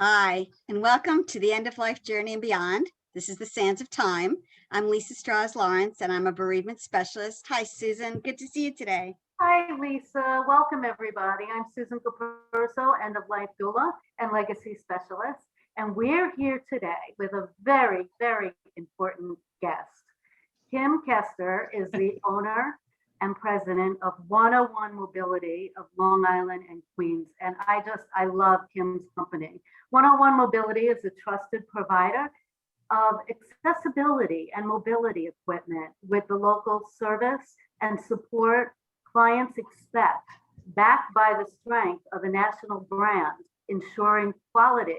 Hi, and welcome to the End of Life Journey and Beyond. This is the Sands of Time. I'm Lisa Strahs-Lorenc, and I'm a bereavement specialist. Hi, Susan. Good to see you today. Hi, Lisa. Welcome, everybody. I'm Susan Capurso, End of Life Doula and Legacy Specialist. And we're here today with a very, very important guest. Kim Kuester is the owner and president of 101 Mobility of Long Island and Queens. And I love Kim's company. 101 Mobility is a trusted provider of accessibility and mobility equipment with the local service and support clients expect, backed by the strength of a national brand, ensuring quality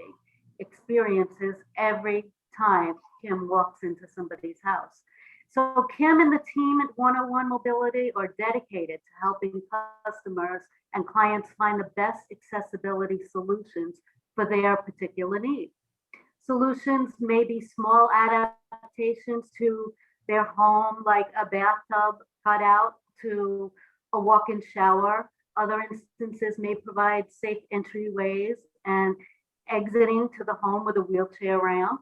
experiences every time Kim walks into somebody's house. So Kim and the team at 101 Mobility are dedicated to helping customers and clients find the best accessibility solutions for their particular needs. Solutions may be small adaptations to their home, like a bathtub cutout to a walk-in shower. Other instances may provide safe entryways and exiting to the home with a wheelchair ramp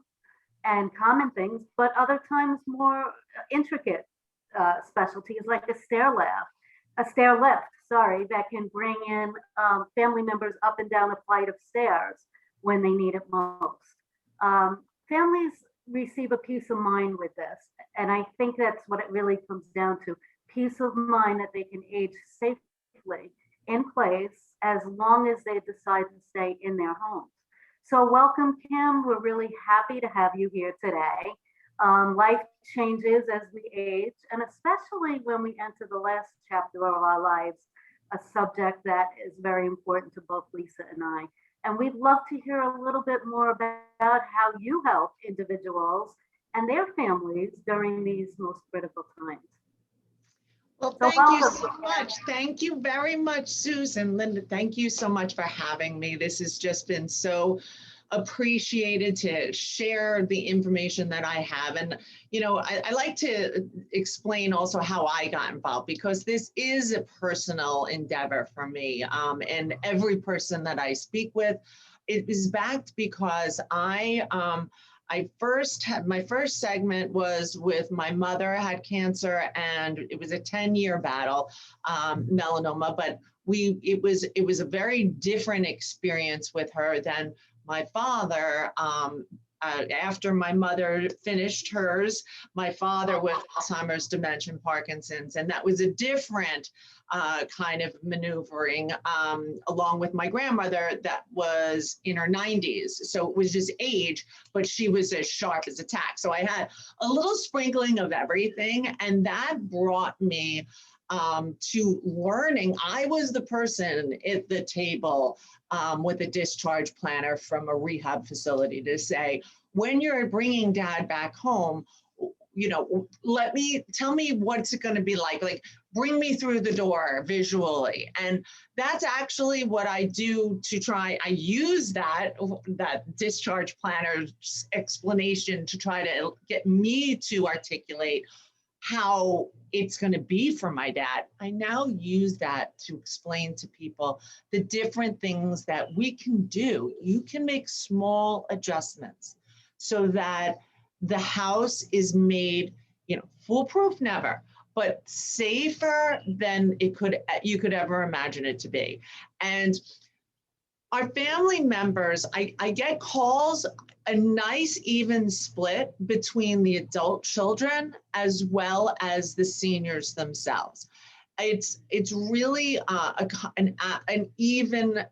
and common things, but other times more intricate specialties like a stair lift, that can bring in family members up and down a flight of stairs when they need it most. Families receive a peace of mind with this, and I think that's what it really comes down to: peace of mind that they can age safely in place as long as they decide to stay in their homes. So welcome, Kim. We're really happy to have you here today. Life changes as we age, and especially when we enter the last chapter of our lives, a subject that is very important to both Lisa and I. And we'd love to hear a little bit more about how you help individuals and their families during these most critical times. Well, thank you so much. Thank you very much, Susan. Linda, thank you so much for having me. This has just been so appreciated to share the information that I have. And, you know, I like to explain also how I got involved, because this is a personal endeavor for me. And every person that I speak with, it is backed because my first segment was with my mother had cancer, and it was a 10-year battle, melanoma, but it was a very different experience with her than my father. After my mother finished hers, my father with Alzheimer's, dementia, Parkinson's, and that was a different kind of maneuvering, along with my grandmother that was in her 90s. So it was just age, but she was as sharp as a tack. So I had a little sprinkling of everything, and that brought me to learning. I was the person at the tell with a discharge planner from a rehab facility to say, when you're bringing dad back home, you know, tell me what's it going to be like bring me through the door visually. And that's actually what I do I use that discharge planner's explanation to try to get me to articulate how it's going to be for my dad. I now use that to explain to people the different things that we can do. You can make small adjustments so that the house is made, you know, foolproof, never, but safer than you could ever imagine it to be. And our family members, I get calls, a nice even split between the adult children as well as the seniors themselves. It's really an even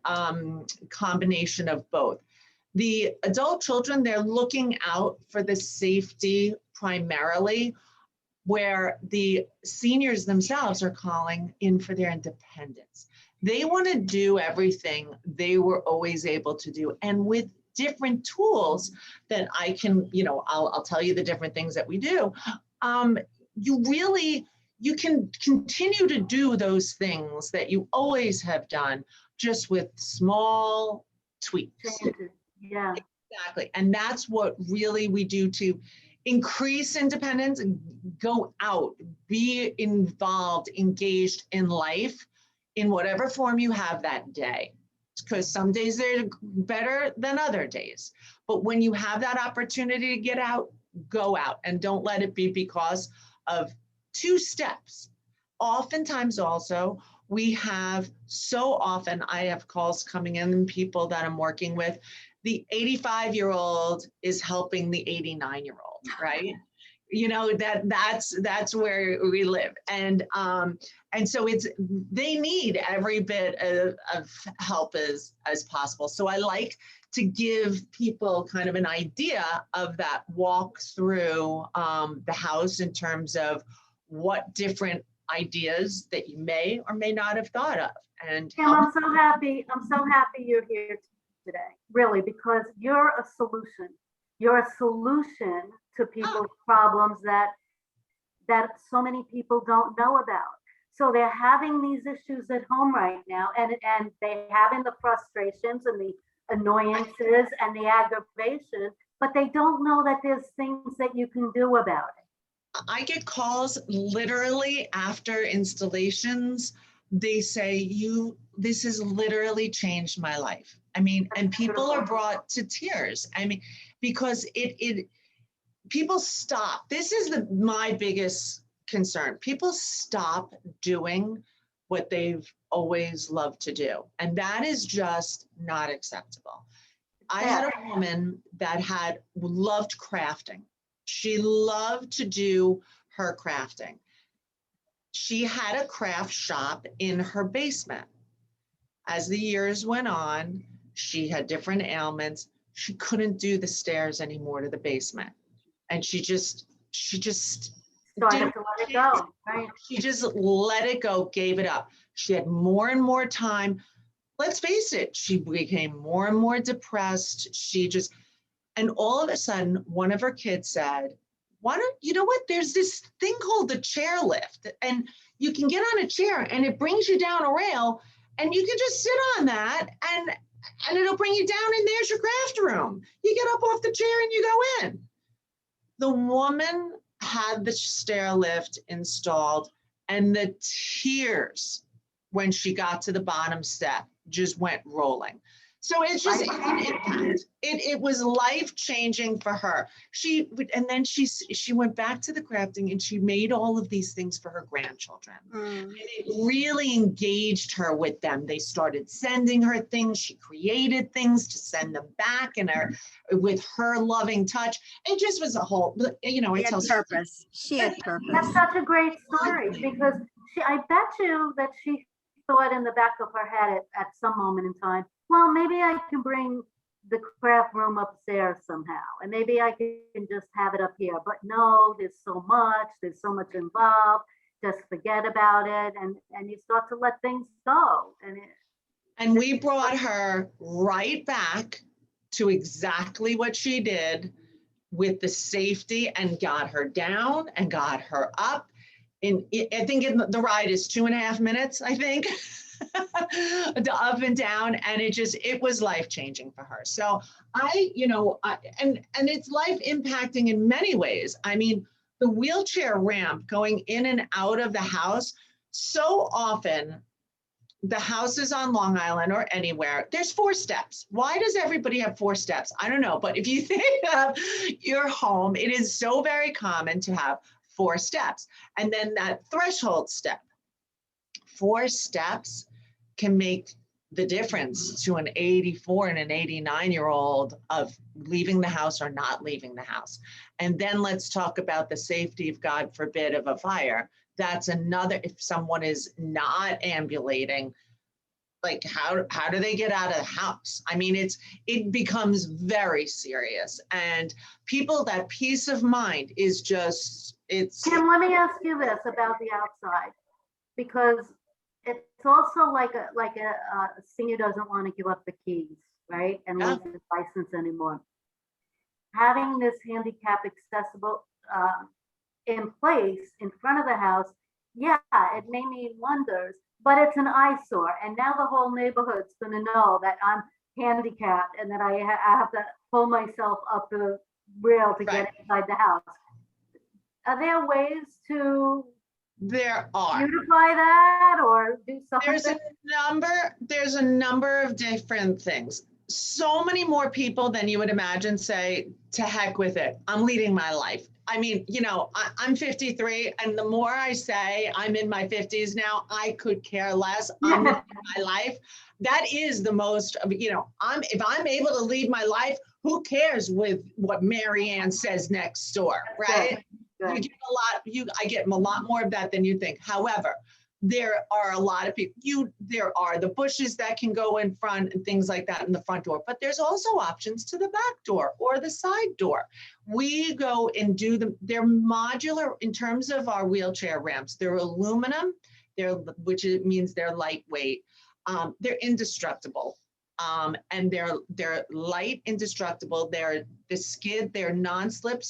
combination of both. The adult children, they're looking out for the safety primarily, where the seniors themselves are calling in for their independence. They want to do everything they were always able to do. And with different tools that I can, you know, I'll tell you the different things that we do. You can continue to do those things that you always have done, just with small tweaks. Yeah, exactly. And that's what really we do to increase independence, go out, be involved, engaged in life in whatever form you have that day. because some days they're better than other days. But when you have that opportunity to get out, go out, and don't let it be because of 2 steps. Oftentimes also, we have so often, I have calls coming in, people that I'm working with, the 85-year-old is helping the 89-year-old, right? You know, that's where we live. And so they need every bit of help as possible. So I like to give people kind of an idea of that walk through the house in terms of what different ideas that you may or may not have thought of. And Kim, I'm so happy you're here today, really, because you're a solution. You're a solution to people's problems that so many people don't know about. So they're having these issues at home right now, and they're having the frustrations and the annoyances and the aggravation, but they don't know that there's things that you can do about it. I get calls literally after installations. They say, this has literally changed my life. I mean, and people are brought to tears. I mean, because people stop. This is my biggest concern. People stop doing what they've always loved to do. And that is just not acceptable. I had a woman that loved crafting. She loved to do her crafting. She had a craft shop in her basement. As the years went on, she had different ailments. She couldn't do the stairs anymore to the basement. And she just started to let it go, right? She just let it go, gave it up. She had more and more time. Let's face it, she became more and more depressed. And all of a sudden, one of her kids said, you know what, there's this thing called the chair lift, and you can get on a chair and it brings you down a rail, and you can just sit on that and it'll bring you down, and there's your craft room. You get up off the chair and you go in. The woman had the stair lift installed, and the tears when she got to the bottom step just went rolling. So it's just an impact. It was life-changing for her. She went back to the crafting, and she made all of these things for her grandchildren. And it really engaged her with them. They started sending her things. She created things to send them back, and with her loving touch. It just was a whole, it tells purpose. She had purpose. That's such a great story, because I bet you that she thought in the back of her head at some moment in time, well, maybe I can bring the craft room upstairs somehow, and maybe I can just have it up here. But no, there's so much involved. Just forget about it, and you start to let things go. And we brought her right back to exactly what she did with the safety, and got her down and got her up. I think the ride is 2.5 minutes, I think. Up and down, and it was life-changing for her. So and it's life impacting in many ways. I mean, the wheelchair ramp going in and out of the house, so often the houses on Long Island or anywhere, there's 4 steps. Why does everybody have 4 steps? I don't know, but if you think of your home, it is so very common to have 4 steps. And then that threshold step. 4 steps can make the difference to an 84 and an 89-year-old of leaving the house or not leaving the house. And then let's talk about the safety of, God forbid, of a fire. That's another, if someone is not ambulating, like how do they get out of the house? I mean, it becomes very serious, and that peace of mind is just, Tim, let me ask you this about the outside, because it's also like a senior doesn't want to give up the keys, right? And lose his license anymore. Having this handicap accessible in place in front of the house, it may need wonders, but it's an eyesore. And now the whole neighborhood's going to know that I'm handicapped and that I have to pull myself up the rail to get inside the house. Are there ways to There are. Beautify that or do something? There's a number of different things. So many more people than you would imagine say, to heck with it, I'm leading my life. I mean, you know, I'm 53, and the more I say I'm in my 50s now, I could care less. I'm living my life. That is the most, you know, if I'm able to lead my life, who cares with what Mary Ann says next door, right? Good. You get I get a lot more of that than you think. However, there are a lot of people, there are the bushes that can go in front and things like that in the front door, but there's also options to the back door or the side door. We go and do them, they're modular in terms of our wheelchair ramps. They're aluminum, which means they're lightweight. They're indestructible. And they're light, indestructible. They're non-slip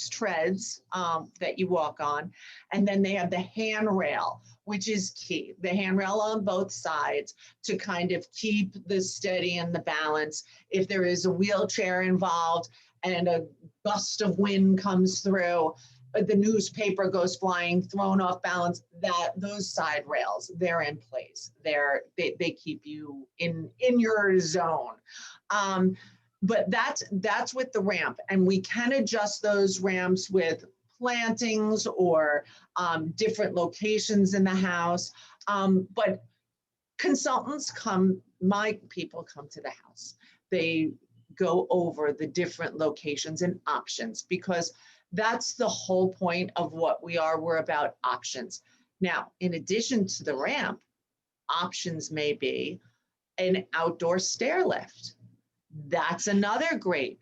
treads that you walk on. And then they have the handrail, which is key. The handrail on both sides to kind of keep the steady and the balance. If there is a wheelchair involved and a gust of wind comes through, the newspaper goes flying, thrown off balance, those side rails, they're in place. They keep you in your zone. But that's with the ramp, and we can adjust those ramps with plantings or different locations in the house. But consultants my people come to the house. They go over the different locations and options, because that's the whole point of what we are. We're about options. Now, in addition to the ramp, options may be an outdoor stair lift. That's another great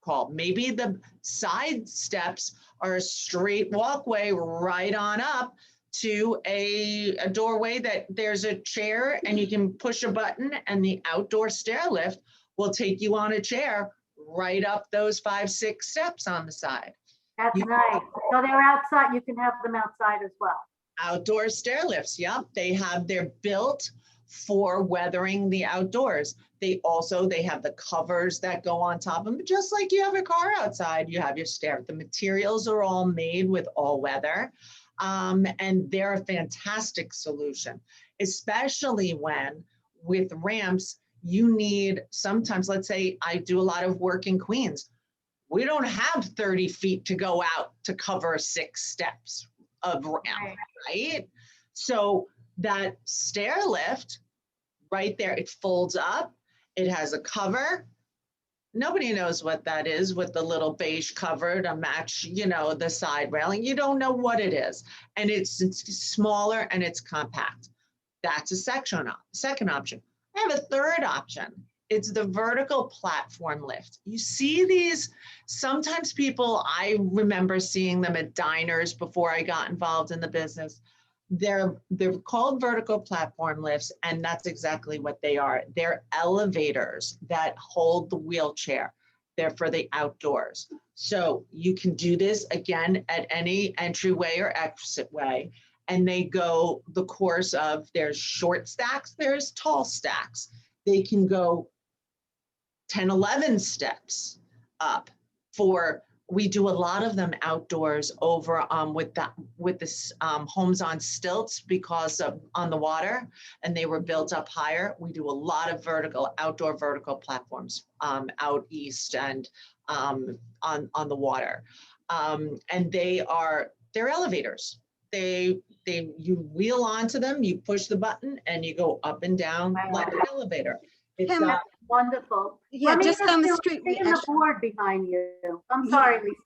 call. Maybe the side steps are a straight walkway right on up to a doorway that there's a chair and you can push a button, and the outdoor stair lift will take you on a chair right up those 5-6 steps on the side. That's nice. So they're outside. You can have them outside as well. Outdoor stair lifts. Yep. They're built for weathering the outdoors. They have the covers that go on top of them. Just like you have a car outside, you have your stair. The materials are all made with all weather. And they're a fantastic solution, especially when with ramps, you need sometimes, let's say I do a lot of work in Queens. We don't have 30 feet to go out to cover 6 steps of ramp, right? So that stair lift right there, it folds up, it has a cover. Nobody knows what that is with the little beige cover to match, you know, the side railing. You don't know what it is. And it's smaller and it's compact. That's a second option. I have a third option. It's the vertical platform lift. You see these, sometimes people, I remember seeing them at diners before I got involved in the business. They're called vertical platform lifts, and that's exactly what they are. They're elevators that hold the wheelchair. They're for the outdoors. So you can do this again at any entryway or exit way. And they go the course of, there's short stacks, there's tall stacks. They can go 10, 11 steps up we do a lot of them outdoors over with this homes on stilts because of on the water, and they were built up higher. We do a lot of outdoor vertical platforms out east and on the water. And they're elevators. You wheel onto them, you push the button, and you go up and down like an elevator. It's wonderful. Yeah, just on the street. The board behind you. I'm sorry, Lisa.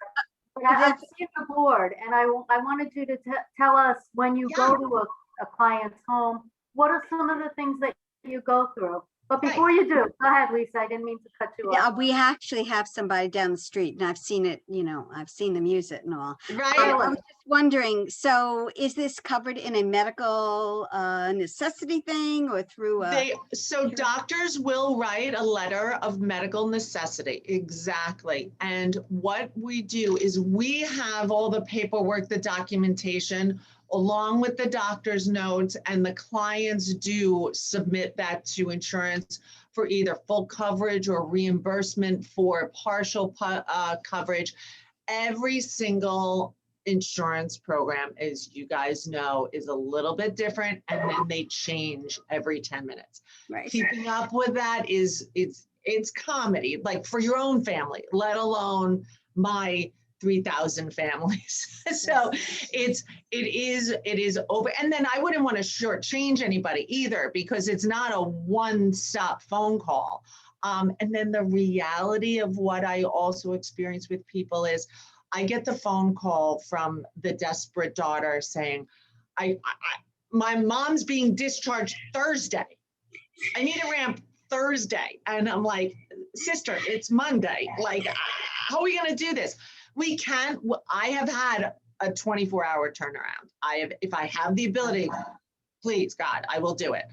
But I've seen the board, and I wanted you to tell us when you go to a client's home, what are some of the things that you go through? But before you do, go ahead, Lisa. I didn't mean to cut you off. Yeah, we actually have somebody down the street, and I've seen it, you know, I've seen them use it and all. Right. I was just wondering, so is this covered in a medical necessity thing or through so doctors will write a letter of medical necessity. Exactly. And what we do is we have all the paperwork, the documentation, along with the doctor's notes, and the clients do submit that to insurance for either full coverage or reimbursement for partial coverage. Every single insurance program, as you guys know, is a little bit different, and then they change every 10 minutes. Right. Keeping up with that it's comedy, like for your own family, let alone my 3,000 families. So it is over. And then I wouldn't want to shortchange anybody either, because it's not a one-stop phone call. And then the reality of what I also experience with people is I get the phone call from the desperate daughter saying, my mom's being discharged Thursday. I need a ramp Thursday. And I'm like, sister, it's Monday. Like, how are we going to do this? We can't. I have had a 24-hour turnaround. If I have the ability, please, God, I will do it.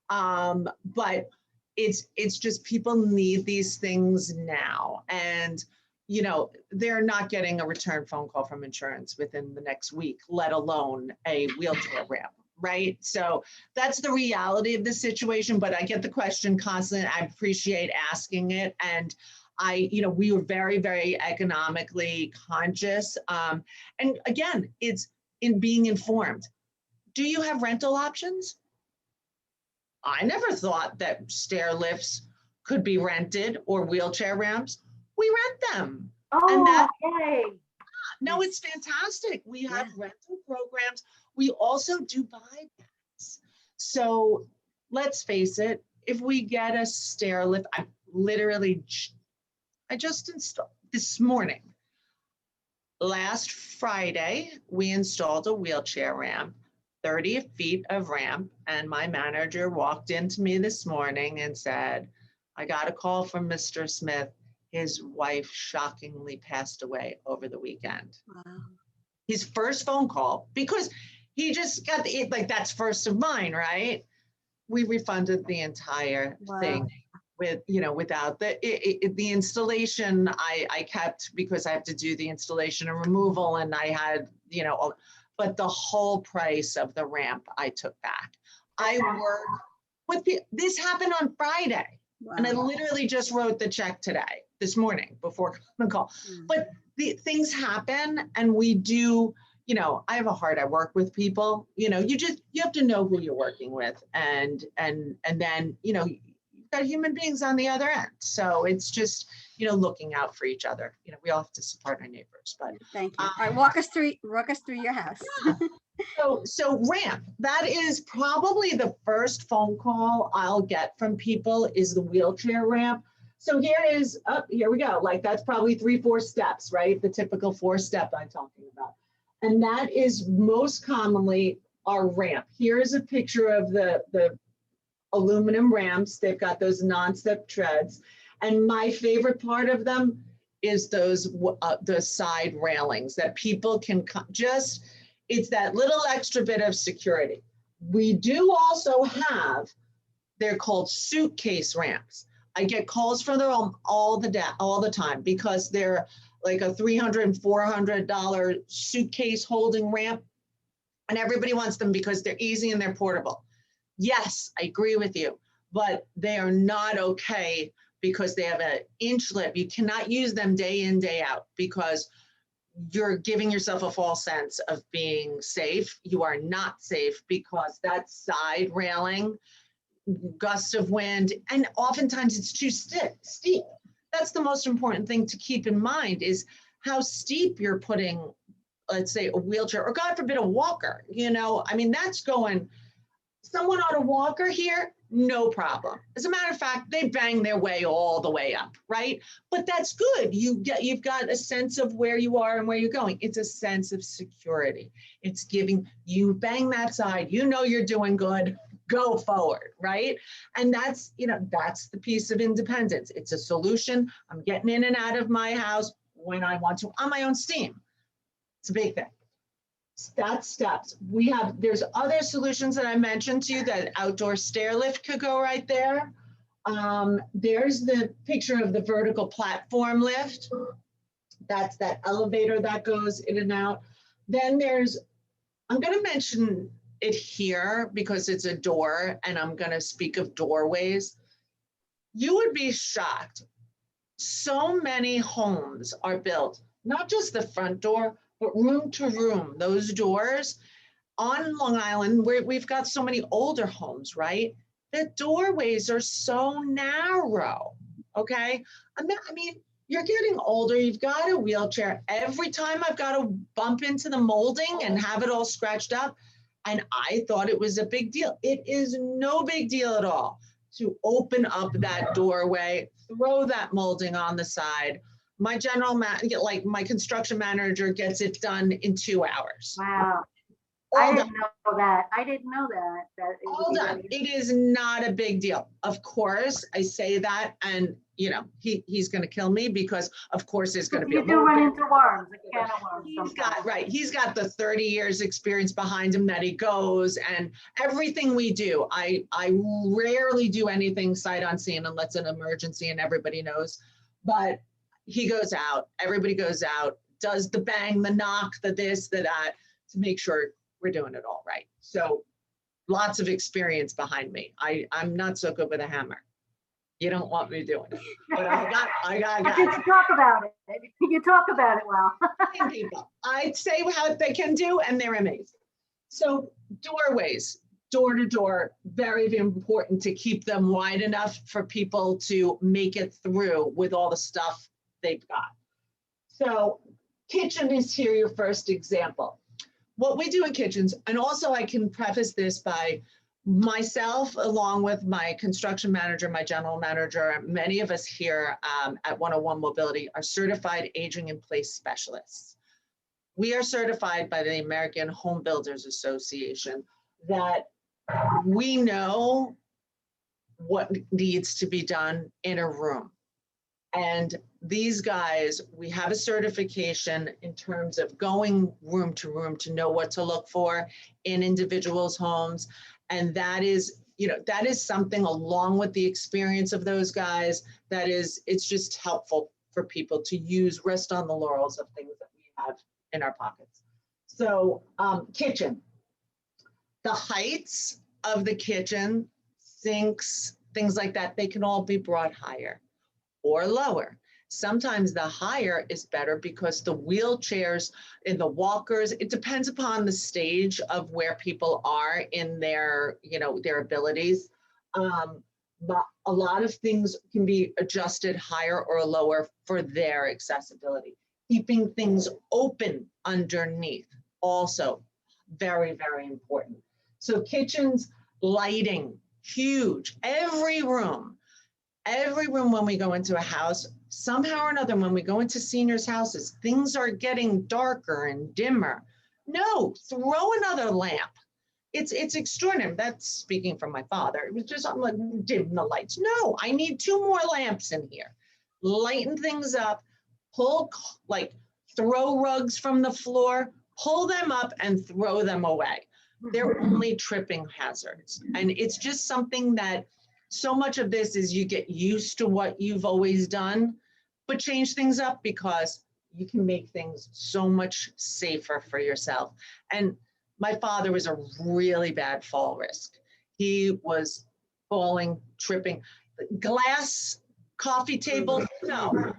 But it's just people need these things now. And, you know, they're not getting a return phone call from insurance within the next week, let alone a wheelchair ramp. Right. So that's the reality of the situation. But I get the question constantly. I appreciate asking it. And we were very, very economically conscious. And again, it's in being informed. Do you have rental options? I never thought that stair lifts could be rented or wheelchair ramps. We rent them. Oh, yay. No, it's fantastic. We have rental programs. We also do buybacks. So let's face it, if we get a stair lift, I just installed this morning. Last Friday, we installed a wheelchair ramp, 30 feet of ramp, and my manager walked into me this morning and said, I got a call from Mr. Smith. His wife shockingly passed away over the weekend. Wow. His first phone call, because he just got that's first of mine, right? We refunded the entire thing without the installation. I kept, because I have to do the installation and removal, and I had, but the whole price of the ramp I took back. I work with this happened on Friday. Wow. And I literally just wrote the check this morning before the call. But the things happen, and we do, I have a heart. I work with people, you have to know who you're working with, and then, you've got human beings on the other end. So it's just, looking out for each other. We all have to support our neighbors. But thank you. All right, walk us through your house. So ramp, that is probably the first phone call I'll get from people, is the wheelchair ramp. So here we go. Like, that's probably 3-4 steps, right? The typical 4-step I'm talking about. And that is most commonly our ramp. Here is a picture of the aluminum ramps. They've got those non-step treads. And my favorite part of them is the side railings that people can it's that little extra bit of security. We do also have, they're called suitcase ramps. I get calls from them all the time, because they're like a $300 and $400 suitcase holding ramp, and everybody wants them because they're easy and they're portable. Yes, I agree with you, but they are not okay because they have an inch lip. You cannot use them day in, day out, because you're giving yourself a false sense of being safe. You are not safe, because that side railing, gust of wind, and oftentimes it's too steep. That's the most important thing to keep in mind, is how steep you're putting, let's say, a wheelchair, or God forbid, a walker. That's going, someone on a walker here, no problem. As a matter of fact, they bang their way all the way up, right? But that's good. You've got a sense of where you are and where you're going. It's a sense of security. It's giving you, bang that side, you're doing good, go forward, right? And that's the piece of independence. It's a solution. I'm getting in and out of my house when I want to on my own steam. It's a big thing. That's steps. There's other solutions that I mentioned to you. That outdoor stair lift could go right there. There's the picture of the vertical platform lift. That's that elevator that goes in and out. Then I'm going to mention it here because it's a door, and I'm going to speak of doorways. You would be shocked. So many homes are built, not just the front door, but room to room, those doors on Long Island, where we've got so many older homes, right? The doorways are so narrow, okay? I mean, you're getting older, you've got a wheelchair. Every time I've got to bump into the molding and have it all scratched up, and I thought it was a big deal. It is no big deal at all to open up that doorway, throw that molding on the side. My like my construction manager gets it done in 2 hours. Wow. All I done. didn't know that. I didn't know that. That it would All be done. really- It is not a big deal. Of course, I say that, and you know, he's going to kill me because, of course, there's going to be You do run into worms, a can of worms. He's got the 30 years experience behind him that he goes, and everything we do, I rarely do anything sight unseen unless it's an emergency and everybody knows, but he goes out, everybody goes out, does the bang, the knock, the this, the that, to make sure we're doing it all right. So lots of experience behind me. I'm not so good with a hammer. You don't want me doing it, but I got. But you talk about it. You talk about it well. People, I'd say how they can do, and they're amazing. So doorways, door to door, very important to keep them wide enough for people to make it through with all the stuff they've got. So kitchen is here, your first example. What we do in kitchens, and also I can preface this by myself, along with my construction manager, my general manager, many of us here at 101 Mobility are certified aging in place specialists. We are certified by the American Home Builders Association that we know what needs to be done in a room. And these guys, we have a certification in terms of going room to know what to look for in individuals' homes. And that is, you know, that is something along with the experience of those guys, that is, it's just helpful for people to use, rest on the laurels of things that we have in our pockets. So kitchen, the heights of the kitchen, sinks, things like that, they can all be brought higher or lower. Sometimes the higher is better because the wheelchairs and the walkers, it depends upon the stage of where people are in their, you know, their abilities. But a lot of things can be adjusted higher or lower for their accessibility. Keeping things open underneath, also very, very important. So kitchens, lighting, huge. Every room when we go into a house, somehow or another, when we go into seniors' houses, things are getting darker and dimmer. No, throw another lamp. It's extraordinary. That's speaking from my father. It was just, I'm like, dim the lights. No, I need 2 more lamps in here. Lighten things up, throw rugs from the floor, pull them up and throw them away. They're only tripping hazards. And it's just something that, so much of this is you get used to what you've always done, but change things up because you can make things so much safer for yourself. And my father was a really bad fall risk. He was falling, tripping. Glass coffee table, no.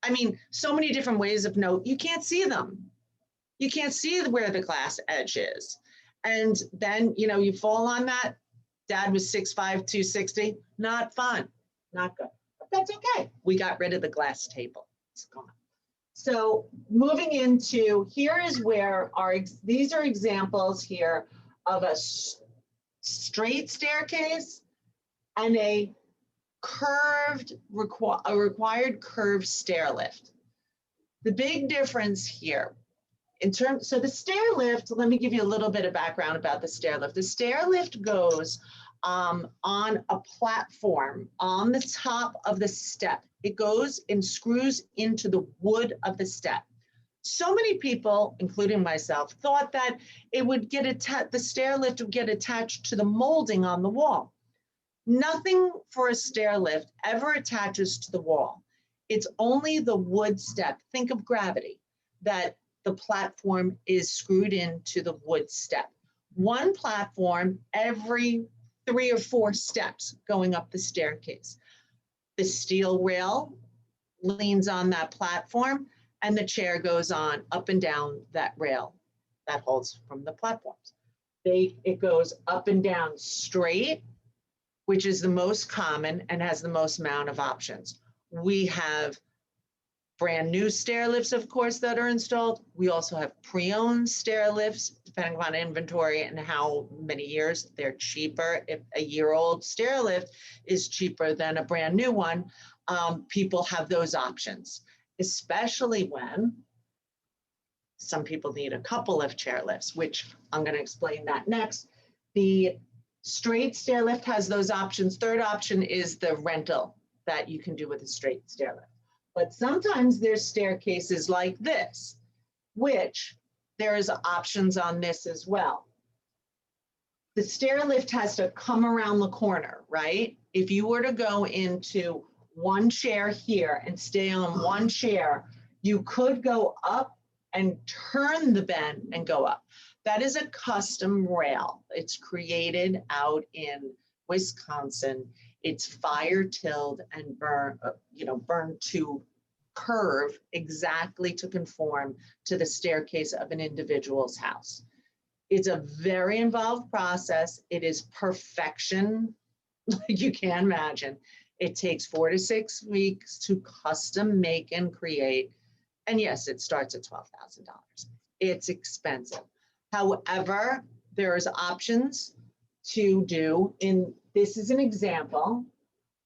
I mean, so many different ways of no, you can't see them. You can't see where the glass edge is. And then, you know, you fall on that. Dad was 6'5", 260, not fun, not good, but that's okay. We got rid of the glass table, it's gone. So moving into, here is where these are examples here of a straight staircase and a required curved stair lift. The big difference here, so the stair lift, let me give you a little bit of background about the stair lift. The stair lift goes on a platform on the top of the step. It goes and screws into the wood of the step. So many people, including myself, thought that it would get the stair lift would get attached to the molding on the wall. Nothing for a stair lift ever attaches to the wall. It's only the wood step. Think of gravity, that the platform is screwed into the wood step. One platform every 3 or 4 steps going up the staircase. The steel rail leans on that platform, and the chair goes on up and down that rail that holds from the platforms. It goes up and down straight, which is the most common and has the most amount of options. We have brand new stair lifts, of course, that are installed. We also have pre-owned stair lifts, depending on inventory and how many years. They're cheaper. If a year-old stair lift is cheaper than a brand new one, people have those options, especially when some people need a couple of chair lifts, which I'm going to explain that next. The straight stair lift has those options. Third option is the rental that you can do with a straight stair lift. But sometimes there's staircases like this, which there's options on this as well. The stair lift has to come around the corner, right? If you were to go into one chair here and stay on one chair, you could go up and turn the bend and go up. That is a custom rail. It's created out in Wisconsin. It's fire tilled and burned to curve exactly to conform to the staircase of an individual's house. It's a very involved process. It is perfection, like you can imagine. It takes 4 to 6 weeks to custom make and create. And yes, it starts at $12,000. It's expensive. However, there's options to do. This is an example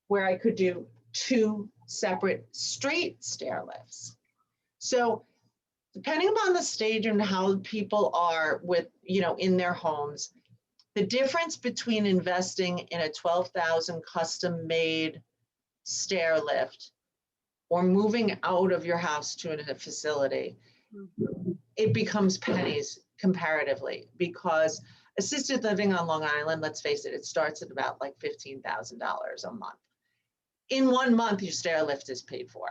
where I could do 2 separate straight stair lifts. So depending upon the stage and how people are with, in their homes, the difference between investing in a $12,000 custom made stair lift or moving out of your house to a facility, it becomes pennies comparatively, because assisted living on Long Island, let's face it, it starts at about like $15,000 a month. In 1 month, your stair lift is paid for,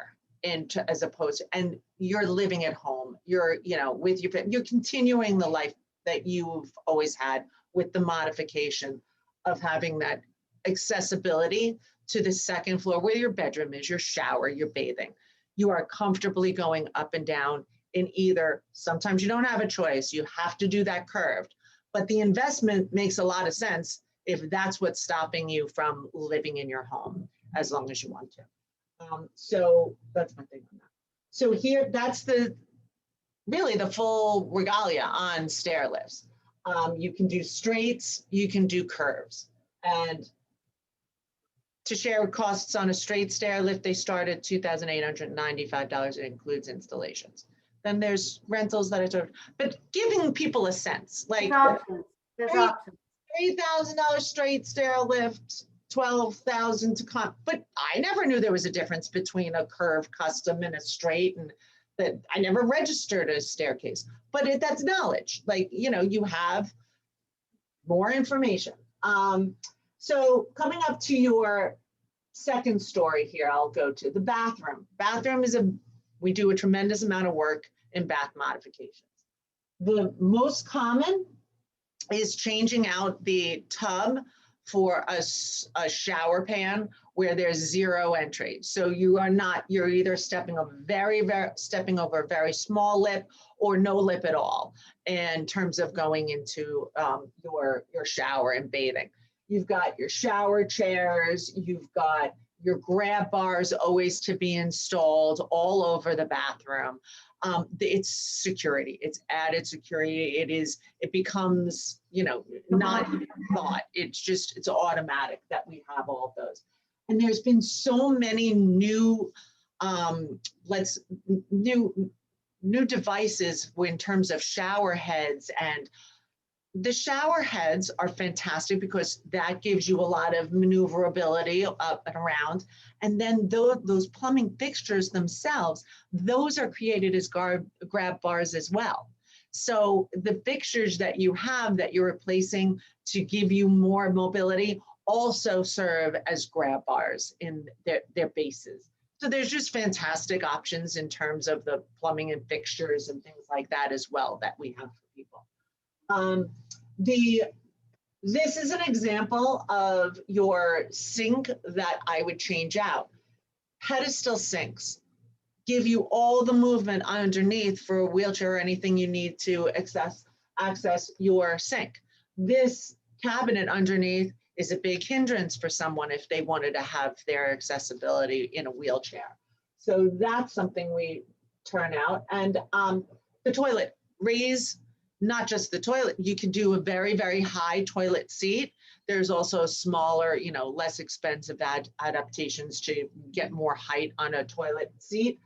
as opposed to, and you're living at home, you're, with your family, you're continuing the life that you've always had with the modification of having that accessibility to the second floor where your bedroom is, your shower, your bathing. You are comfortably going up and down in either, sometimes you don't have a choice, you have to do that curved, but the investment makes a lot of sense if that's what's stopping you from living in your home as long as you want to. So that's my thing on that. So here, that's really the full regalia on stair lifts. You can do straights, you can do curves. And to share costs on a straight stair lift, they start at $2,895. It includes installations. Then there's rentals that are, but giving people a sense, like there's options. $3,000 straight stair lift, $12,000 to come. But I never knew there was a difference between a curve custom and a straight, and that I never registered a staircase. But that's knowledge. Like, you have more information. So coming up to your second story here, I'll go to the bathroom. Bathroom is we do a tremendous amount of work in bath modifications. The most common is changing out the tub for a shower pan where there's 0 entry. So you're either stepping over a very small lip or no lip at all in terms of going into your shower and bathing. You've got your shower chairs, you've got your grab bars always to be installed all over the bathroom. It's security, it's added security. It becomes, not thought. It's automatic that we have all of those. And there's been so many new devices in terms of shower heads, and the shower heads are fantastic because that gives you a lot of maneuverability up and around. And then those plumbing fixtures themselves, those are created as grab bars as well. So the fixtures that you have that you're replacing to give you more mobility also serve as grab bars in their bases. So there's just fantastic options in terms of the plumbing and fixtures and things like that as well that we have for people. This is an example of your sink that I would change out. Pedestal sinks. give you all the movement underneath for a wheelchair or anything you need to access your sink. This cabinet underneath is a big hindrance for someone if they wanted to have their accessibility in a wheelchair. So that's something we turn out. And the toilet, raise not just the toilet, you can do a very, very high toilet seat. There's also smaller, you know, less expensive adaptations to get more height on a toilet seat.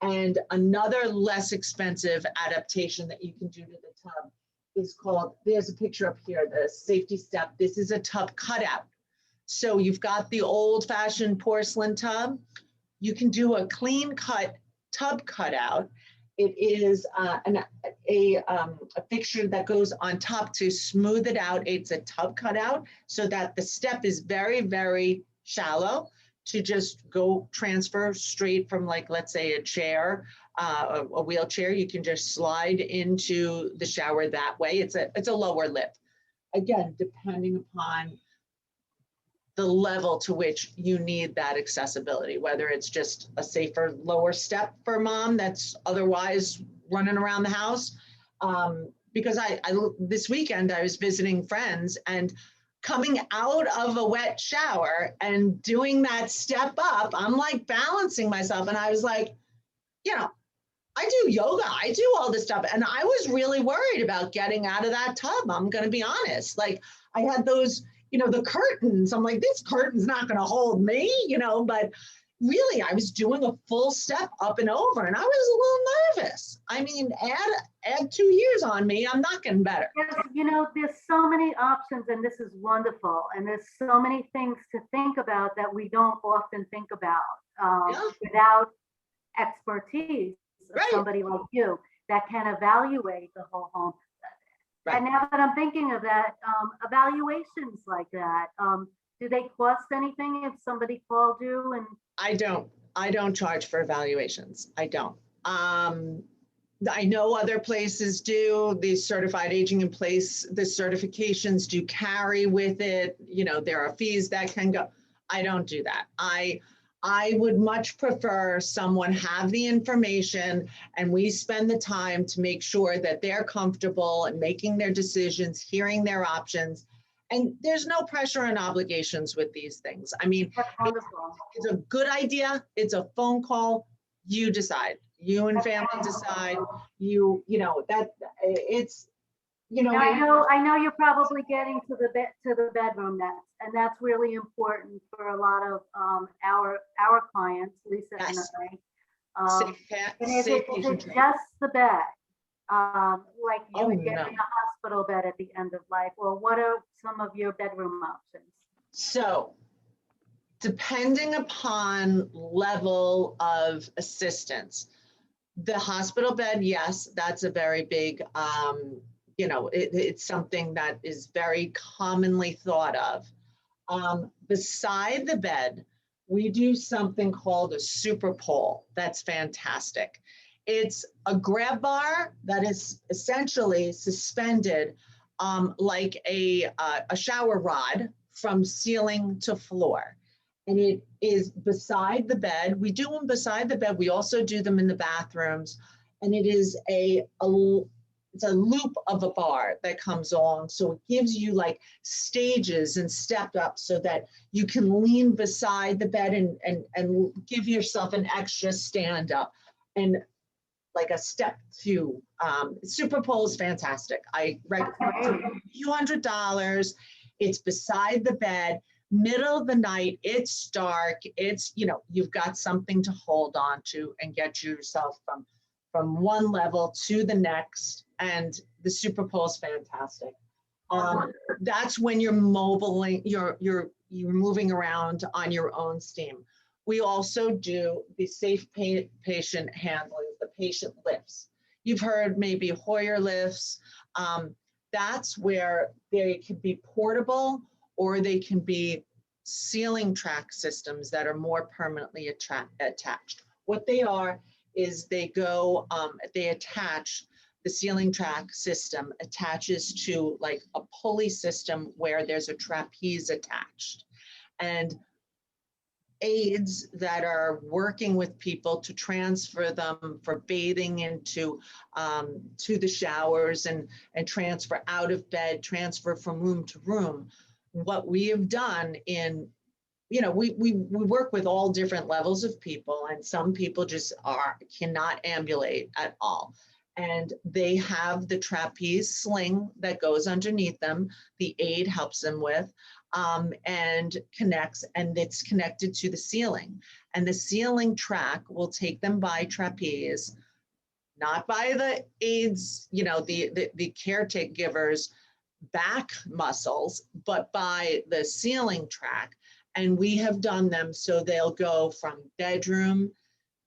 And another less expensive adaptation that you can do to the tub is called, there's a picture up here, the safety step. This is a tub cutout. So you've got the old fashioned porcelain tub. You can do a clean cut tub cutout. It is a fixture that goes on top to smooth it out. It's a tub cutout so that the step is very, very shallow to just go transfer straight from, like, let's say a chair, a wheelchair. You can just slide into the shower that way. It's a lower lift. Again, depending upon the level to which you need that accessibility, whether it's just a safer lower step for mom that's otherwise running around the house. Because I this weekend I was visiting friends, and coming out of a wet shower and doing that step up, I'm like balancing myself. And I was like, you know, I do yoga, I do all this stuff. And I was really worried about getting out of that tub. I'm going to be honest. Like, I had those, you know, the curtains. I'm like, this curtain's not going to hold me, you know, but really I was doing a full step up and over, and I was a little nervous. I mean, add 2 years on me, I'm not getting better. Yes, you know, there's so many options, and this is wonderful. And there's so many things to think about that we don't often think about without expertise of somebody like you that can evaluate the whole home. Right. And now that I'm thinking of that, evaluations like that, do they cost anything if somebody called you? And I don't charge for evaluations. I don't. I know other places do. The certified aging in place, the certifications do carry with it. You know, there are fees that can go. I don't do that. I would much prefer someone have the information and we spend the time to make sure that they're comfortable and making their decisions, hearing their options. And there's no pressure and obligations with these things. I mean, it's a good idea. It's a phone call. You decide. You and family decide. You know that it's. You know, I know you're probably getting to the bedroom next, and that's really important for a lot of our clients, Lisa and I. And is it just the bed, like you would get in a hospital bed at the end of life, or what are some of your bedroom options? So, depending upon level of assistance, the hospital bed, yes, that's a very big. You know, it's something that is very commonly thought of. Beside the bed, we do something called a super pole. That's fantastic. It's a grab bar that is essentially suspended like a shower rod from ceiling to floor. And it is beside the bed. We do them beside the bed. We also do them in the bathrooms. And it is it's a loop of a bar that comes on. So it gives you like stages and step up so that you can lean beside the bed and give yourself an extra stand up and like a step to. Super Pole is fantastic. I recommend it. $200. It's beside the bed, middle of the night. It's dark. It's, you know, you've got something to hold on to and get yourself from one level to the next. And the super pole is fantastic. That's when you're mobile, you're moving around on your own steam. We also do the safe patient handling, the patient lifts. You've heard maybe Hoyer lifts. That's where they can be portable or they can be ceiling track systems that are more permanently attached. What they are is they attach. The ceiling track system attaches to like a pulley system where there's a trapeze attached. And aides that are working with people to transfer them for bathing into to the showers and transfer out of bed, transfer from room to room. What we have done in, you know, we work with all different levels of people, and some people just cannot ambulate at all. And they have the trapeze sling that goes underneath them, the aide helps them with, and connects, and it's connected to the ceiling. And the ceiling track will take them by trapeze, not by the aides, you know, the caregivers' back muscles, but by the ceiling track. And we have done them so they'll go from bedroom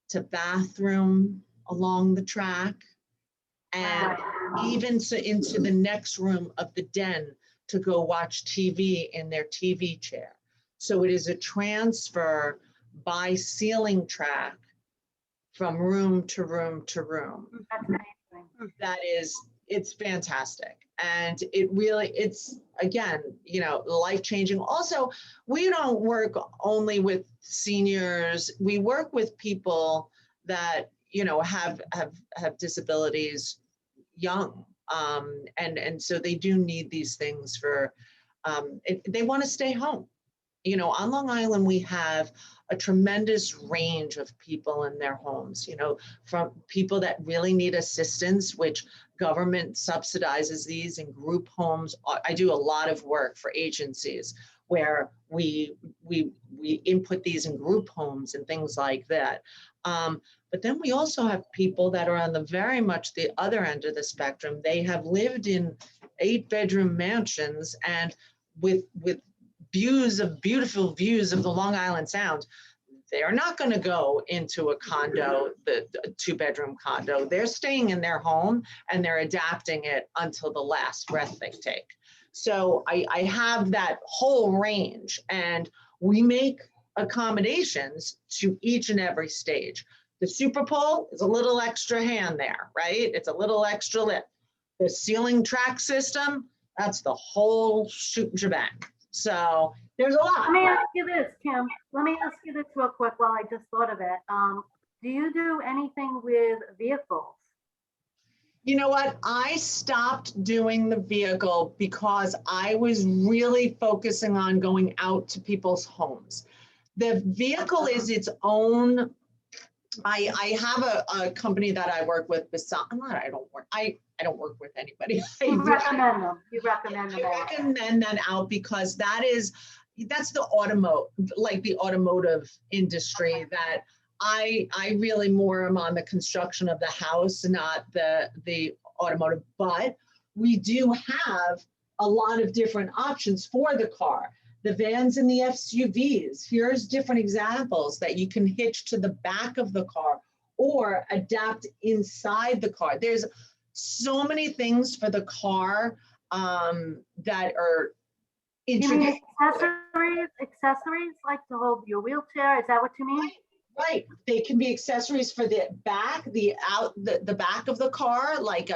to bathroom along the track, and even so into the next room of the den to go watch TV in their TV chair. So it is a transfer by ceiling track from room to room to room. That's amazing. That is, it's fantastic. And it really, it's, again, you know, life-changing. Also, we don't work only with seniors. We work with people that, you know, have disabilities young. And so they do need these things for, they want to stay home. You know, on Long Island, we have a tremendous range of people in their homes, you know, from people that really need assistance, which government subsidizes these in group homes. I do a lot of work for agencies where we input these in group homes and things like that. But then we also have people that are on the very much the other end of the spectrum. They have lived in 8-bedroom mansions and with beautiful views of the Long Island Sound. They are not going to go into a condo, the 2-bedroom condo. They're staying in their home and they're adapting it until the last breath they take. So I have that whole range, and we make accommodations to each and every stage. The super pole is a little extra hand there, right? It's a little extra lift. The ceiling track system, that's the whole shebang. So there's a lot. Let me ask you this, Kim. Let me ask you this real quick while I just thought of it. Do you do anything with vehicles? You know what? I stopped doing the vehicle because I was really focusing on going out to people's homes. The vehicle is its own. I have a company that I work with. I don't work with anybody. You recommend them. You recommend them. I recommend that out because that's the automotive industry that I really more am on the construction of the house, not the automotive. But we do have a lot of different options for the car. The vans and the SUVs, here's different examples that you can hitch to the back of the car or adapt inside the car. There's so many things for the car that are introduced. You mean accessories like to hold your wheelchair? Is that what you mean? Right. They can be accessories for the back, the back of the car, like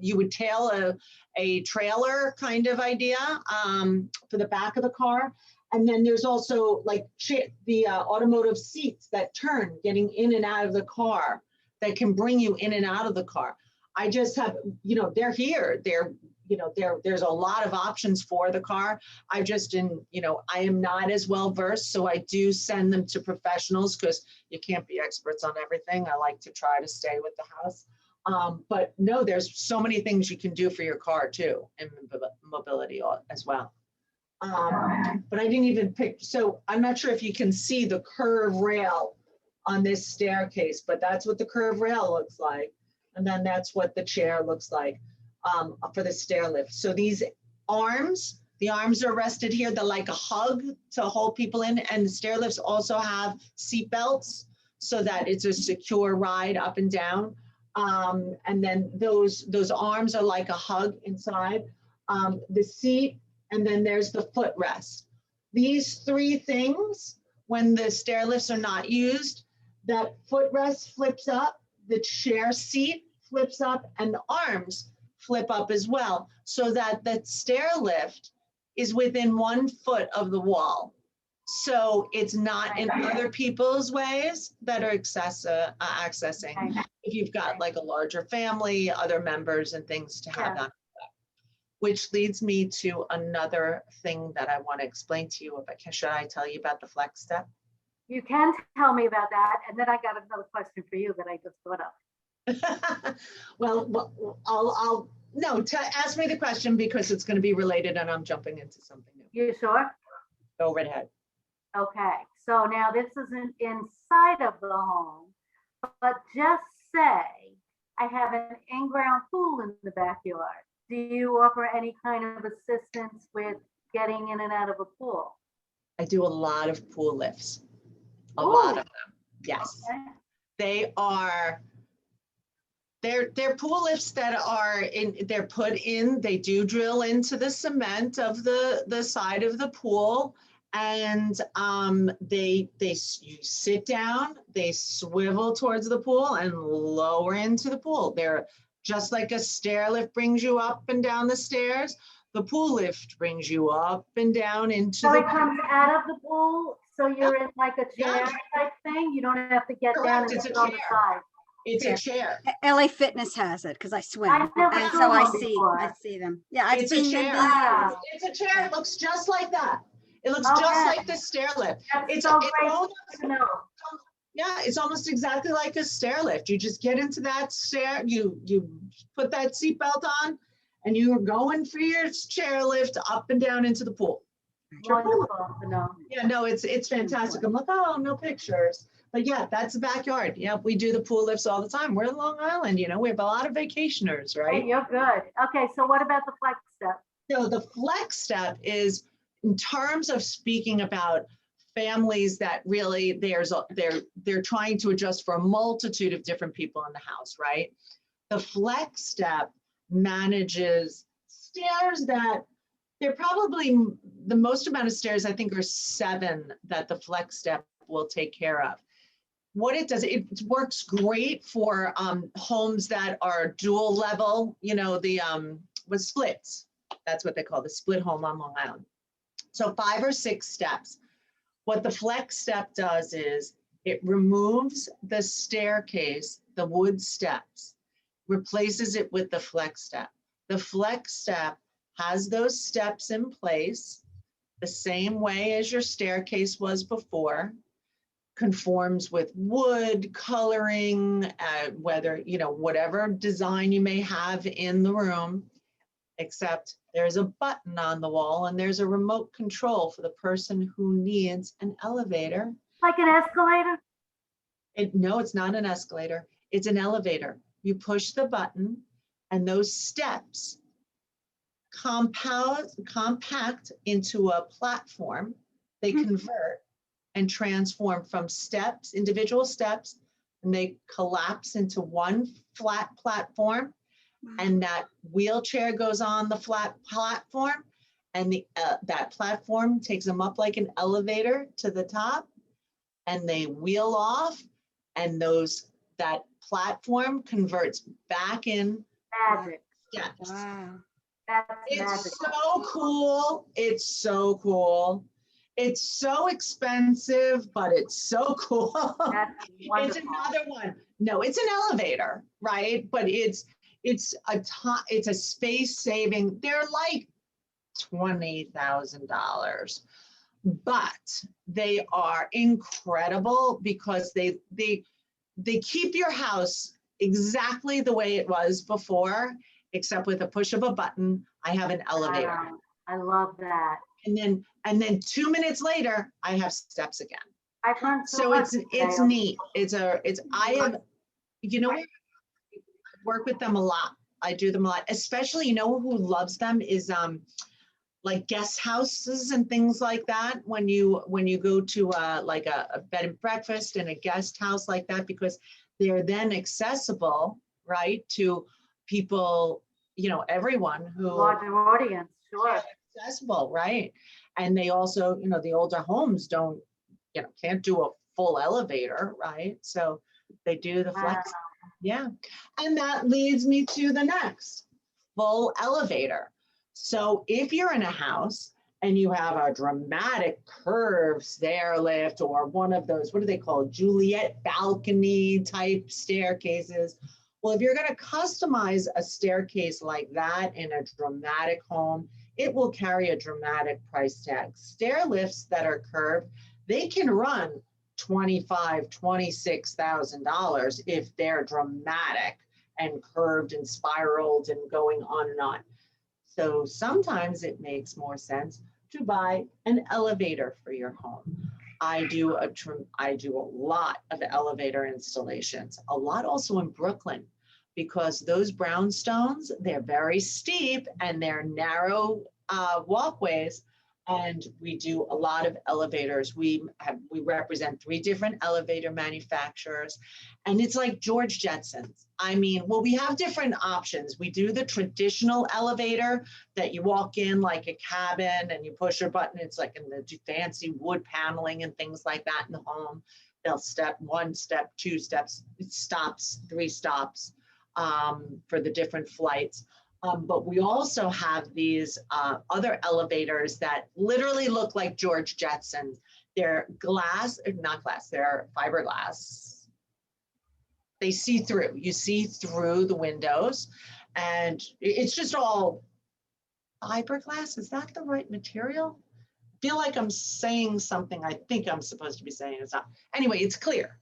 you would tail a trailer kind of idea for the back of the car. And then there's also like the automotive seats that turn, getting in and out of the car, that can bring you in and out of the car. I just have, you know, they're here. There's a lot of options for the car. I am not as well versed, so I do send them to professionals because you can't be experts on everything. I like to try to stay with the house. But no, there's so many things you can do for your car too, in mobility as well. But I didn't even pick, so I'm not sure if you can see the curve rail on this staircase, but that's what the curve rail looks like. And then that's what the chair looks like for the stair lift. So these arms, the arms are rested here. They're like a hug to hold people in. And the stair lifts also have seat belts so that it's a secure ride up and down. And then those arms are like a hug inside. The seat, and then there's the footrest. These three things, when the stair lifts are not used, that footrest flips up, the chair seat flips up, and the arms flip up as well, so that the stair lift is within 1 foot of the wall. So it's not in other people's ways that are accessing. If you've got like a larger family, other members and things to have that. Which leads me to another thing that I want to explain to you. Should I tell you about the flex step? You can tell me about that. And then I got another question for you that I just thought of. Well, ask me the question because it's going to be related and I'm jumping into something new. You sure? Go right ahead. Okay, so now this isn't inside of the home, but just say I have an in-ground pool in the backyard. Do you offer any kind of assistance with getting in and out of a pool? I do a lot of pool lifts. A lot of them. Yes. Okay. They're pool lifts that they're put in, they do drill into the cement of the side of the pool. And you sit down, they swivel towards the pool and lower into the pool. They're just like a stair lift brings you up and down the stairs. The pool lift brings you up and down into the pool. So it comes out of the pool, so you're in like a chair type thing? You don't have to get down and sit on the side. It's a chair. LA Fitness has it because I swim, I've never and seen so one before. I see them. Yeah, I've It's a seen chair. them. It's a chair. It looks just like that. It looks just like the stair lift. That's so great to know. Yeah, it's almost exactly like a stair lift. You just get into that stair, you put that seatbelt on, and you are going for your chair lift up and down into the pool. Wonderful to know. Yeah, no, it's fantastic. I'm like, oh, no pictures. But yeah, that's the backyard. Yeah, we do the pool lifts all the time. We're in Long Island, we have a lot of vacationers, right? Hey, you're good. Okay, so what about the flex step? So the flex step is in terms of speaking about families that really they're trying to adjust for a multitude of different people in the house, right? The flex step manages stairs that they're probably the most amount of stairs, I think, are 7 that the flex step will take care of. What it does, it works great for homes that are dual level, with splits. That's what they call the split home on Long Island. So 5 or 6 steps. What the flex step does is it removes the staircase, the wood steps, replaces it with the flex step. The flex step has those steps in place the same way as your staircase was before, conforms with wood, coloring, whether, whatever design you may have in the room, except there's a button on the wall and there's a remote control for the person who needs an elevator. Like an escalator? No, it's not an escalator. It's an elevator. You push the button and those steps compact into a platform. They convert and transform from steps, individual steps, and they collapse into one flat platform. And that wheelchair goes on the flat platform, and that platform takes them up like an elevator to the top, and they wheel off, and that platform converts back in. Magic. Steps. Wow. That's It's magic. so cool. It's so cool. It's so expensive, but it's so cool. That's It's wonderful. another one. No, it's an elevator, right? But it's a space saving. They're like $20,000, but they are incredible because they keep your house exactly the way it was before, except with a push of a button, I have an elevator. Wow, I love that. And then 2 minutes later, I have steps again. I've learned So much it's today. neat. I work with them a lot. I do them a lot, especially, who loves them is like guest houses and things like that. When you go to like a bed and breakfast and a guest house like that, because they're then accessible, right, to people, everyone who Larger audience, sure. accessible, right? And they also, the older homes don't, can't do a full elevator, right? So they do the flex. Wow. Yeah. And that leads me to the next, full elevator. So if you're in a house and you have a dramatic curved stair lift or one of those, what do they call it? Juliet balcony type staircases. Well, if you're going to customize a staircase like that in a dramatic home, it will carry a dramatic price tag. Stair lifts that are curved, they can run $25,000, $26,000 if they're dramatic and curved and spiraled and going on and on. So sometimes it makes more sense to buy an elevator for your home. I do a lot of elevator installations, a lot also in Brooklyn, because those brownstones, they're very steep and they're narrow walkways. And we do a lot of elevators. We represent 3 different elevator manufacturers, and it's like George Jetson's. I mean, well, we have different options. We do the traditional elevator that you walk in like a cabin and you push a button. It's like in the fancy wood paneling and things like that in the home. They'll step 1 step, 2 steps, stops, 3 stops for the different flights. But we also have these other elevators that literally look like George Jetson. They're not glass, they're fiberglass. They see through, you see through the windows, and it's just all fiberglass. Is that the right material? I feel like I'm saying something I think I'm supposed to be saying. It's not. Anyway, it's clear.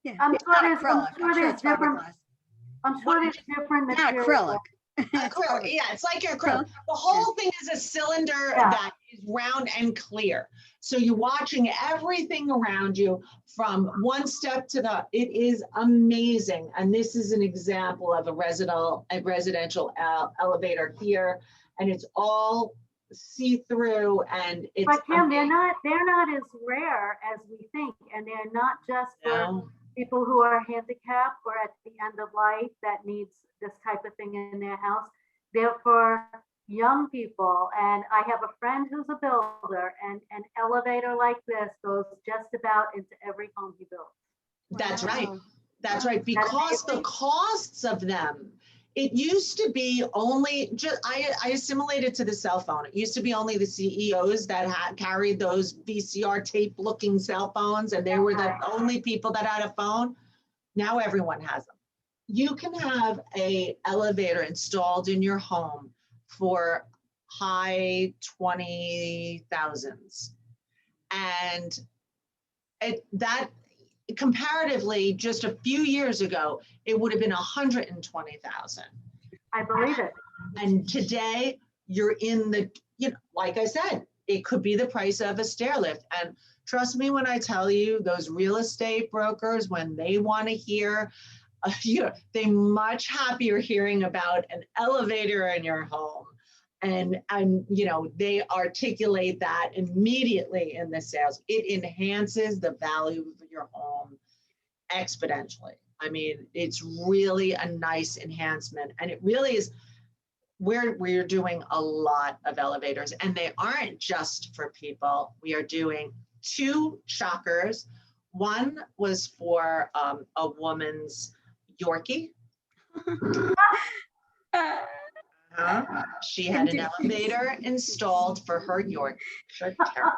Yeah. I'm It's sure not there's, acrylic. I'm sure It's there's different, fiberglass. I'm sure there's different Not materials. acrylic. Acrylic, yeah, it's like acrylic. The whole thing is a cylinder that is round and clear. So you're watching everything around you from one step to the, it is amazing. And this is an example of a residential elevator here. And it's all see-through and it's— But Kim, they're not as rare as we think. And they're not just for people who are handicapped or at the end of life that needs this type of thing in their house. They're for young people. And I have a friend who's a builder, and an elevator like this goes just about into every home he builds. That's right. That's right. Because the costs of them, it used to be only just, I assimilated to the cell phone. It used to be only the CEOs that had carried those VCR tape looking cell phones, and they were the only people that had a phone. Now everyone has them. You can have an elevator installed in your home for high 20,000s. And that comparatively, just a few years ago, it would have been 120,000. I believe it. And today you're in the, like I said, it could be the price of a stair lift. And trust me when I tell you, those real estate brokers, when they want to hear, they're much happier hearing about an elevator in your home. And they articulate that immediately in the sales. It enhances the value of your home exponentially. I mean, it's really a nice enhancement, and it really is. We're doing a lot of elevators, and they aren't just for people. We are doing 2 shockers. One was for a woman's Yorkie. She had an elevator installed for her Yorkshire Terrier.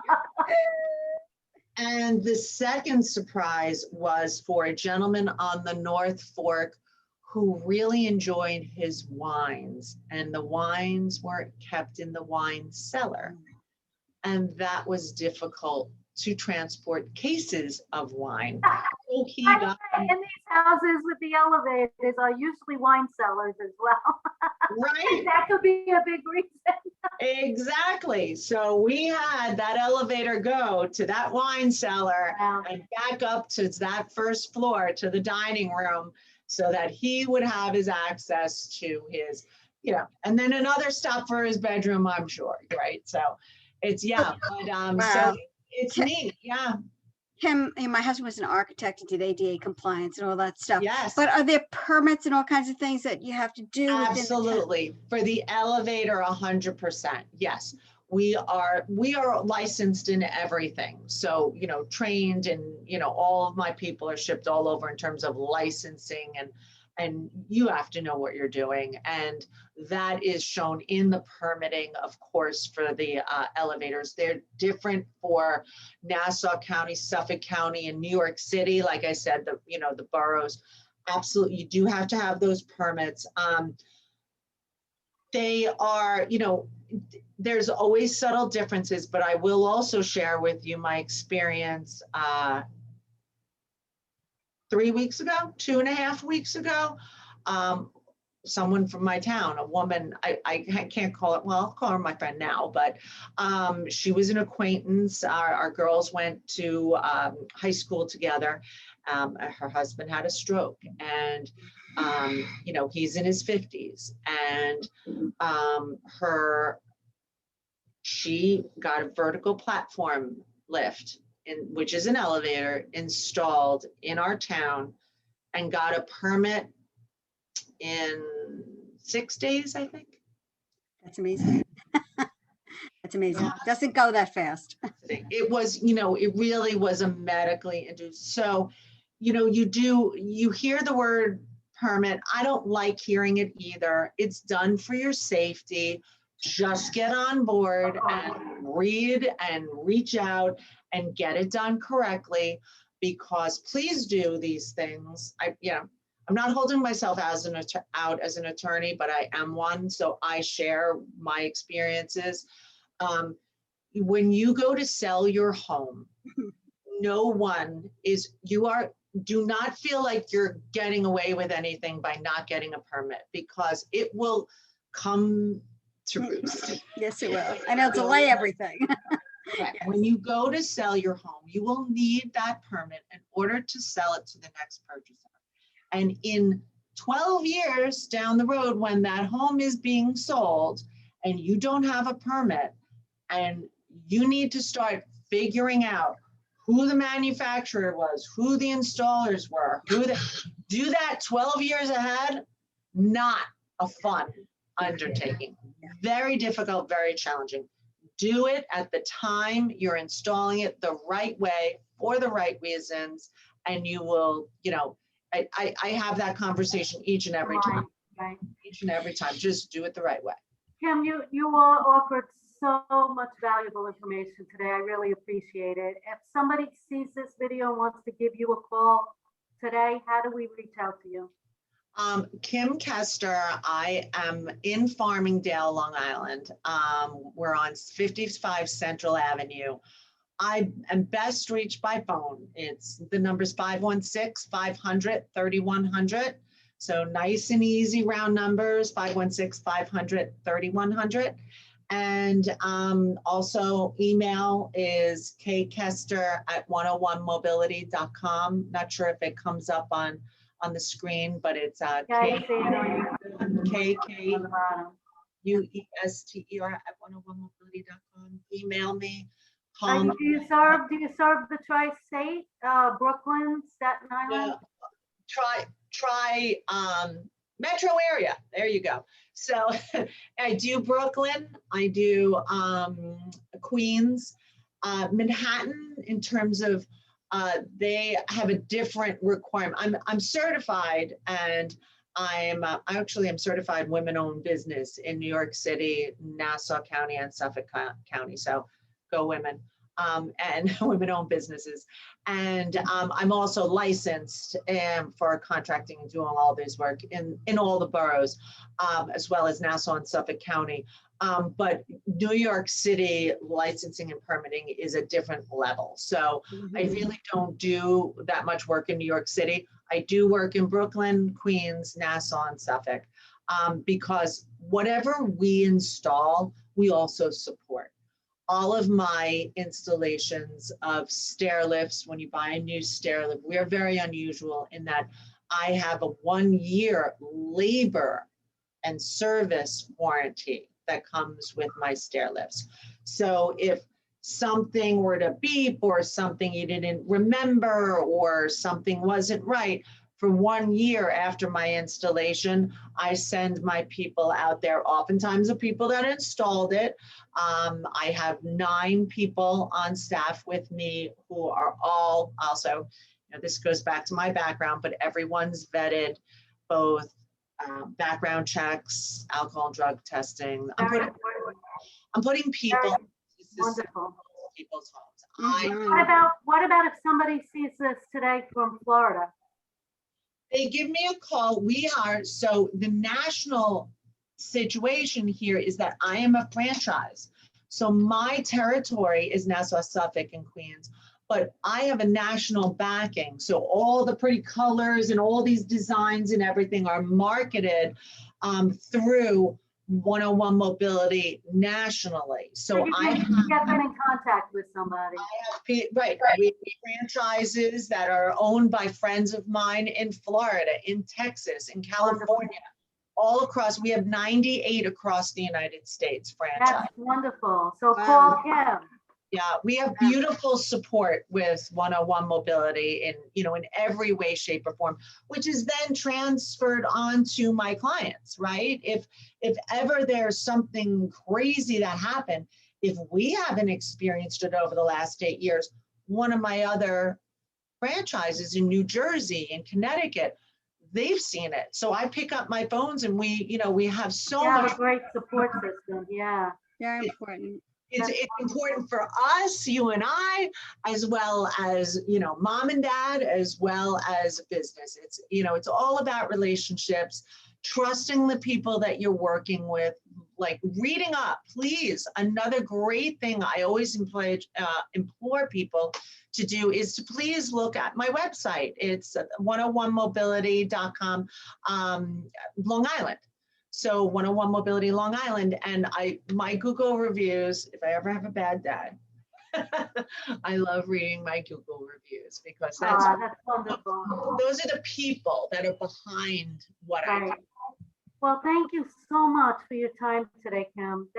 And the second surprise was for a gentleman on the North Fork who really enjoyed his wines, and the wines weren't kept in the wine cellar. And that was difficult to transport cases of wine. So he got in these houses with the elevators are usually wine cellars as well. Right. That could be a big reason. Exactly. So we had that elevator go to that wine cellar and back up to that first floor to the dining room so that he would have his access to his, and then another stop for his bedroom, I'm sure. Right. So it's, so it's neat. Yeah. Kim, my husband was an architect and did ADA compliance and all that stuff. Yes. But are there permits and all kinds of things that you have to do? Absolutely. For the elevator, 100%. Yes. We are licensed in everything. So, trained, and, all of my people are shipped all over in terms of licensing and and you have to know what you're doing. And that is shown in the permitting, of course, for the elevators. They're different for Nassau County, Suffolk County, and New York City. Like I said, the boroughs, absolutely, you do have to have those permits. They are, there's always subtle differences, but I will also share with you my experience 3 weeks ago, 2.5 weeks ago. Someone from my town, a woman, I can't call it, well, I'll call her my friend now, but she was an acquaintance. Our girls went to high school together. Her husband had a stroke, and he's in his 50s, and she got a vertical platform lift, which is an elevator, installed in our town, and got a permit in 6 days, I think. That's amazing. That's amazing. Yeah. Doesn't go that fast. It was, it really was a medically induced. So, you hear the word permit. I don't like hearing it either. It's done for your safety. Just get on board and read and reach out and get it done correctly, because please do these things. I'm not holding myself out as an attorney, but I am one, so I share my experiences. When you go to sell your home, do not feel like you're getting away with anything by not getting a permit, because it will come to roost. Yes, it will. And it'll delay everything. Yes. When you go to sell your home, you will need that permit in order to sell it to the next purchaser. And in 12 years down the road, when that home is being sold and you don't have a permit, and you need to start figuring out who the manufacturer was, who the installers were, do that 12 years ahead, not a fun undertaking. Very difficult, very challenging. Do it at the time you're installing it the right way for the right reasons, and you will, I have that conversation each and every time. Right. Each and every time, just do it the right way. Kim, you all offered so much valuable information today. I really appreciate it. If somebody sees this video and wants to give you a call today, how do we reach out to you? Kim Kuester. I am in Farmingdale, Long Island. We're on 55 Central Avenue. I am best reached by phone. The number's 516-500-3100. So nice and easy round numbers, 516-500-3100. And also email is kkuester@101mobility.com. Not sure if it comes up on the screen, but it's KKUESTER@101mobility.com. Email me. Do you serve the tri-state, Brooklyn, Staten Island? Try metro area. There you go. So I do Brooklyn, I do Queens, Manhattan. In terms of they have a different requirement. I'm certified, and I'm certified women-owned business in New York City, Nassau County, and Suffolk County. So go women. And women-owned businesses. And I'm also licensed for contracting and doing all this work in all the boroughs, as well as Nassau and Suffolk County. But New York City licensing and permitting is a different level. So I really don't do that much work in New York City. I do work in Brooklyn, Queens, Nassau, and Suffolk, because whatever we install, we also support. All of my installations of stair lifts, when you buy a new stair lift, we are very unusual in that I have a 1-year labor and service warranty that comes with my stair lifts. So if something were to beep, or something you didn't remember, or something wasn't right, for 1 year after my installation, I send my people out there, oftentimes the people that installed it. I have 9 people on staff with me who are all also, this goes back to my background, but everyone's vetted. both background checks, alcohol and drug testing. I'm putting people Wonderful. people's homes. What about if somebody sees this today from Florida? They give me a call. So the national situation here is that I am a franchise. So my territory is Nassau, Suffolk, and Queens, but I have a national backing. So all the pretty colors and all these designs and everything are marketed through 101 Mobility nationally. So I get them in contact with somebody. Right. We have franchises that are owned by friends of mine in Florida, in Texas, in California, all across. We have 98 across the United States franchise. That's wonderful. So call Kim. Yeah, we have beautiful support with 101 Mobility in every way, shape, or form, which is then transferred on to my clients, right? If ever there's something crazy that happened, if we haven't experienced it over the last 8 years, one of my other franchises in New Jersey and Connecticut, they've seen it. So I pick up my phones and we have so much. A great support system. Yeah. Very important. It's important for us, you and I, as well as, mom and dad, as well as business. It's all about relationships, trusting the people that you're working with, like reading up, please. Another great thing I always implore people to do is to please look at my website. It's 101mobility.com, Long Island. So 101 Mobility Long Island, and my Google reviews, if I ever have a bad day, I love reading my Google reviews because that's wonderful. Those are the people that are behind what I do. Well, thank you so much for your time today, Kim.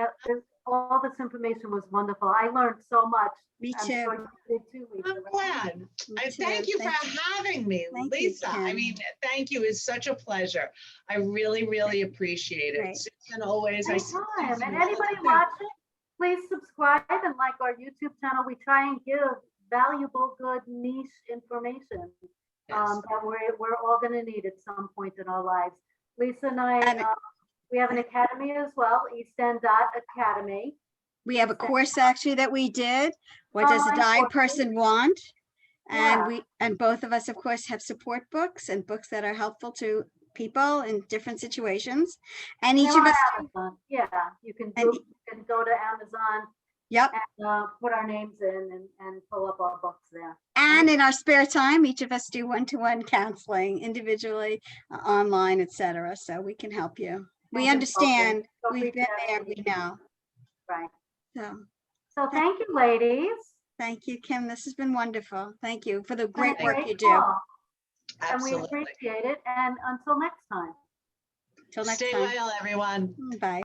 All this information was wonderful. I learned so much. Me too. Sure you did too, Lisa. I'm glad. Thank you for having me, Lisa. Thank you. It's such a pleasure. I really, really appreciate it. Great. Susan, always. And anybody watching, please subscribe and like our YouTube channel. We try and give valuable, good, niche information that we're all going to need at some point in our lives. Lisa and I, we have an academy as well, eastend.academy. We have a course actually that we did. What does a dying person want? And both of us, of course, have support books and books that are helpful to people in different situations. And each of us, Amazon. You can go to Amazon. Yep. And put our names in and pull up our books there. And in our spare time, each of us do one-to-one counseling individually, online, etc. So we can help you. We understand. We've been there. We know. Right. So thank you, ladies. Thank you, Kim. This has been wonderful. Thank you for the great work you do. And we appreciate it. And until next time. Till next time. Stay well, everyone. Bye.